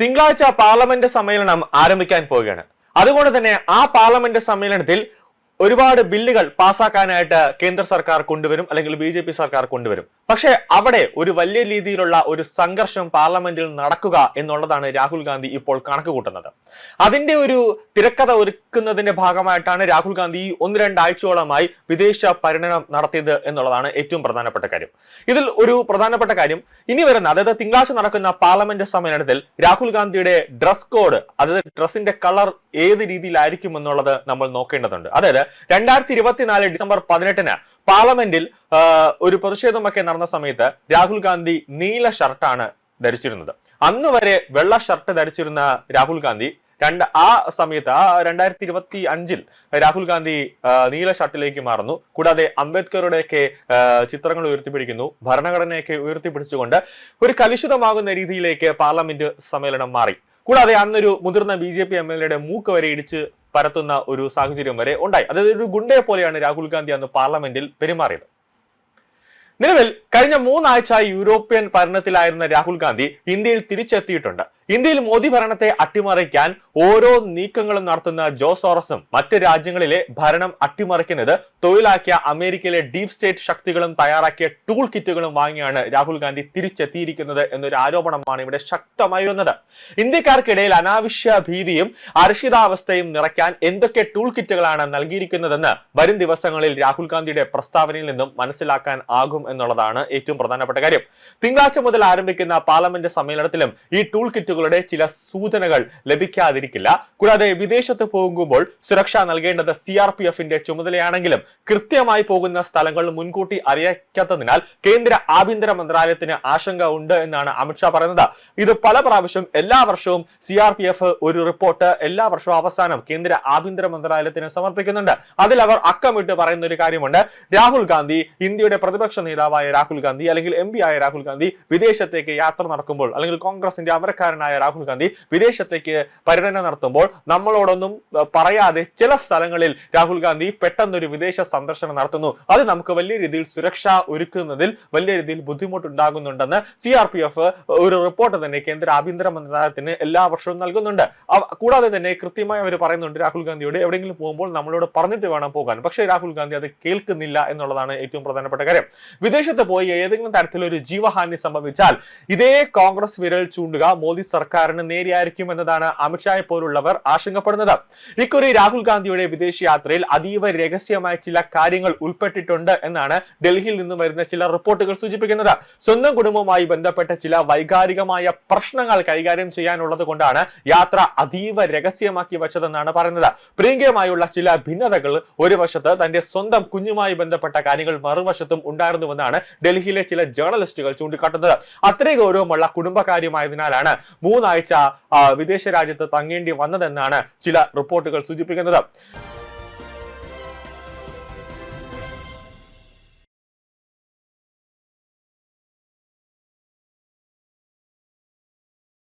തിങ്കളാഴ്ച പാർലമെന്റ് സമ്മേളനം ആരംഭിക്കാൻ പോവുകയാണ്. അതുകൊണ്ട് തന്നെ ആ പാർലമെന്റ് സമ്മേളനത്തിൽ ഒരുപാട് ബില്ലുകൾ പാസ്സാക്കാനായിട്ട് കേന്ദ്ര സർക്കാർ കൊണ്ടുവരും, അല്ലെങ്കിൽ BJP സർക്കാർ കൊണ്ടുവരും. പക്ഷെ അവിടെ ഒരു വലിയ രീതിയിലുള്ള ഒരു സംഘർഷം പാർലമെന്റിൽ നടക്കുക എന്നുള്ളതാണ് രാഹുൽ ഗാന്ധി ഇപ്പോൾ കണക്ക് കൂട്ടുന്നത്. അതിന്റെ ഒരു തിരക്കഥ ഒരുക്കുന്നതിന്റെ ഭാഗമായിട്ടാണ് രാഹുൽ ഗാന്ധി 1-2 ആഴ്ചയോളമായി വിദേശ പര്യടനം നടത്തിയത് എന്നുള്ളതാണ് ഏറ്റവും പ്രധാനപ്പെട്ട കാര്യം. ഇതിൽ ഒരു പ്രധാനപ്പെട്ട കാര്യം, ഇനി വരുന്ന അതായത് തിങ്കളാഴ്ച നടക്കുന്ന പാർലമെന്റ് സമ്മേളനത്തിൽ രാഹുൽ ഗാന്ധിയുടെ ഡ്രസ് കോഡ്, അതായത് ഡ്രസ്സിന്റെ കളർ ഏത് രീതിയിലായിരിക്കും എന്നുള്ളത് നമ്മൾ നോക്കേണ്ടതുണ്ട്. അതായത് 2024 ഡിസംബർ 18 പാർലമെന്റിൽ ഒരു പ്രതിഷേധമൊക്കെ നടന്ന സമയത്ത് രാഹുൽ ഗാന്ധി നീല ഷർട്ടാണ് ധരിച്ചിരുന്നത്. അന്ന് വരെ വെള്ള ഷർട്ട് ധരിച്ചിരുന്ന രാഹുൽ ഗാന്ധി ആ സമയത്ത് 2025 രാഹുൽ ഗാന്ധി നീല ഷർട്ടിലേക്ക് മാറുന്നു. കൂടാതെ അംബേദ്കറുടെയൊക്കെ ചിത്രങ്ങൾ ഉയർത്തിപ്പിടിക്കുന്നു, ഭരണഘടനയൊക്കെ ഉയർത്തിപ്പിടിച്ചുകൊണ്ട് ഒരു കലുഷിതമാകുന്ന രീതിയിലേക്ക് പാർലമെന്റ് സമ്മേളനം മാറി. കൂടാതെ അന്നൊരു മുതിർന്ന BJP MLA മൂക്ക് വരെ ഇടിച്ച് പരത്തുന്ന ഒരു സാഹചര്യം വരെ ഉണ്ടായി. അതായത് ഒരു ഗുണ്ടയെ പോലെയാണ് രാഹുൽ ഗാന്ധി അന്ന് പാർലമെന്റിൽ പെരുമാറിയത്. നിലവിൽ കഴിഞ്ഞ 3 ആഴ്ചയായി യൂറോപ്യൻ പര്യടനത്തിലായിരുന്ന രാഹുൽ ഗാന്ധി ഇന്ത്യയിൽ തിരിച്ചെത്തിയിട്ടുണ്ട്. ഇന്ത്യയിൽ മോദി ഭരണത്തെ അട്ടിമറിക്കാൻ ഓരോ നീക്കങ്ങളും നടത്തുന്ന ജോ സോറസും മറ്റ് രാജ്യങ്ങളിലെ ഭരണം അട്ടിമറിക്കുന്നത് തൊഴിലാക്കിയ അമേരിക്കയിലെ ഡീപ് സ്റ്റേറ്റ് ശക്തികളും തയ്യാറാക്കിയ ടൂൾ കിറ്റുകളും വാങ്ങിയാണ് രാഹുൽ ഗാന്ധി തിരിച്ചെത്തിയിരിക്കുന്നത് എന്നൊരു ആരോപണമാണ് ഇവിടെ ശക്തമായിരുന്നത്. ഇന്ത്യക്കാർക്കിടയിൽ അനാവശ്യ ഭീതിയും അരക്ഷിതാവസ്ഥയും നിറയ്ക്കാൻ എന്തൊക്കെ ടൂൾ കിറ്റുകളാണ് നൽകിയിരിക്കുന്നതെന്ന് വരും ദിവസങ്ങളിൽ രാഹുൽ ഗാന്ധിയുടെ പ്രസ്താവനയിൽ നിന്നും മനസ്സിലാക്കാൻ ആകും എന്നുള്ളതാണ് ഏറ്റവും പ്രധാനപ്പെട്ട കാര്യം. തിങ്കളാഴ്ച മുതൽ ആരംഭിക്കുന്ന പാർലമെന്റ് സമ്മേളനത്തിലും ഈ ടൂൾ കിറ്റുകളുടെ ചില സൂചനകൾ ലഭിക്കാതിരിക്കില്ല. കൂടാതെ വിദേശത്ത് പോകുമ്പോൾ സുരക്ഷ നൽകേണ്ടത് CRPFന്റെ ചുമതലയാണെങ്കിലും കൃത്യമായി പോകുന്ന സ്ഥലങ്ങൾ മുൻകൂട്ടി അറിയിക്കാത്തതിനാൽ കേന്ദ്ര ആഭ്യന്തര മന്ത്രാലയത്തിന് ആശങ്ക ഉണ്ട് എന്നാണ് അമിത്ഷാ പറയുന്നത്. ഇത് പല പ്രാവശ്യം എല്ലാ വർഷവും CRPF ഒരു റിപ്പോർട്ട് എല്ലാ വർഷവും അവസാനം കേന്ദ്ര ആഭ്യന്തര മന്ത്രാലയത്തിന് സമർപ്പിക്കുന്നുണ്ട്. അതിൽ അവർ അക്കമിട്ട് പറയുന്ന ഒരു കാര്യമുണ്ട്, രാഹുൽ ഗാന്ധി, ഇന്ത്യയുടെ പ്രതിപക്ഷ നേതാവായ രാഹുൽ ഗാന്ധി അല്ലെങ്കിൽ MP ആയ രാഹുൽ ഗാന്ധി വിദേശത്തേക്ക് യാത്ര നടക്കുമ്പോൾ, അല്ലെങ്കിൽ കോൺഗ്രസിന്റെ അമരക്കാരനായ രാഹുൽ ഗാന്ധി വിദേശത്തേക്ക് പര്യടനം നടത്തുമ്പോൾ നമ്മളോടൊന്നും പറയാതെ ചില സ്ഥലങ്ങളിൽ രാഹുൽ ഗാന്ധി പെട്ടെന്നൊരു വിദേശ സന്ദർശനം നടത്തുന്നു. അത് നമുക്ക് വലിയ രീതിയിൽ സുരക്ഷ ഒരുക്കുന്നതിൽ വലിയ രീതിയിൽ ബുദ്ധിമുട്ടുണ്ടാകുന്നുണ്ടെന്ന് CRPF ഒരു റിപ്പോർട്ട് തന്നെ കേന്ദ്ര ആഭ്യന്തര മന്ത്രാലയത്തിന് എല്ലാ വർഷവും നൽകുന്നുണ്ട്. കൂടാതെ തന്നെ കൃത്യമായി അവർ പറയുന്നുണ്ട്, രാഹുൽ ഗാന്ധിയോട് എവിടെയെങ്കിലും പോകുമ്പോൾ നമ്മളോട് പറഞ്ഞിട്ട് വേണം പോകാൻ. പക്ഷേ രാഹുൽ ഗാന്ധി അത് കേൾക്കുന്നില്ല എന്നുള്ളതാണ് ഏറ്റവും പ്രധാനപ്പെട്ട കാര്യം. വിദേശത്ത് പോയി ഏതെങ്കിലും തരത്തിലൊരു ജീവഹാനി സംഭവിച്ചാൽ ഇതേ കോൺഗ്രസ് വിരൽ ചൂണ്ടുക മോദി സർക്കാരിന് നേരെയായിരിക്കും എന്നതാണ് അമിത്ഷായെ പോലുള്ളവർ ആശങ്കപ്പെടുന്നത്. ഇക്കുറി രാഹുൽ ഗാന്ധിയുടെ വിദേശ യാത്രയിൽ അതീവ രഹസ്യമായ ചില കാര്യങ്ങൾ ഉൾപ്പെട്ടിട്ടുണ്ട് എന്നാണ് ഡൽഹിയിൽ നിന്ന് വരുന്ന ചില റിപ്പോർട്ടുകൾ സൂചിപ്പിക്കുന്നത്. സ്വന്തം കുടുംബവുമായി ബന്ധപ്പെട്ട ചില വൈകാരികമായ പ്രശ്നങ്ങൾ കൈകാര്യം ചെയ്യാനുള്ളത് കൊണ്ടാണ് യാത്ര അതീവ രഹസ്യമാക്കി വെച്ചതെന്നാണ് പറയുന്നത്. പ്രിയങ്കയുമായുള്ള ചില ഭിന്നതകൾ ഒരു വശത്ത്, തന്റെ സ്വന്തം കുഞ്ഞുമായി ബന്ധപ്പെട്ട കാര്യങ്ങൾ മറുവശത്തും ഉണ്ടായിരുന്നുവെന്നാണ് ഡൽഹിയിലെ ചില ജേർണലിസ്റ്റുകൾ ചൂണ്ടിക്കാട്ടുന്നത്. അത്രയും ഗൗരവമുള്ള കുടുംബകാര്യമായതിനാലാണ് 3 ആഴ്ച വിദേശ രാജ്യത്ത് തങ്ങേണ്ടി വന്നതെന്നാണ് ചില റിപ്പോർട്ടുകൾ സൂചിപ്പിക്കുന്നത്.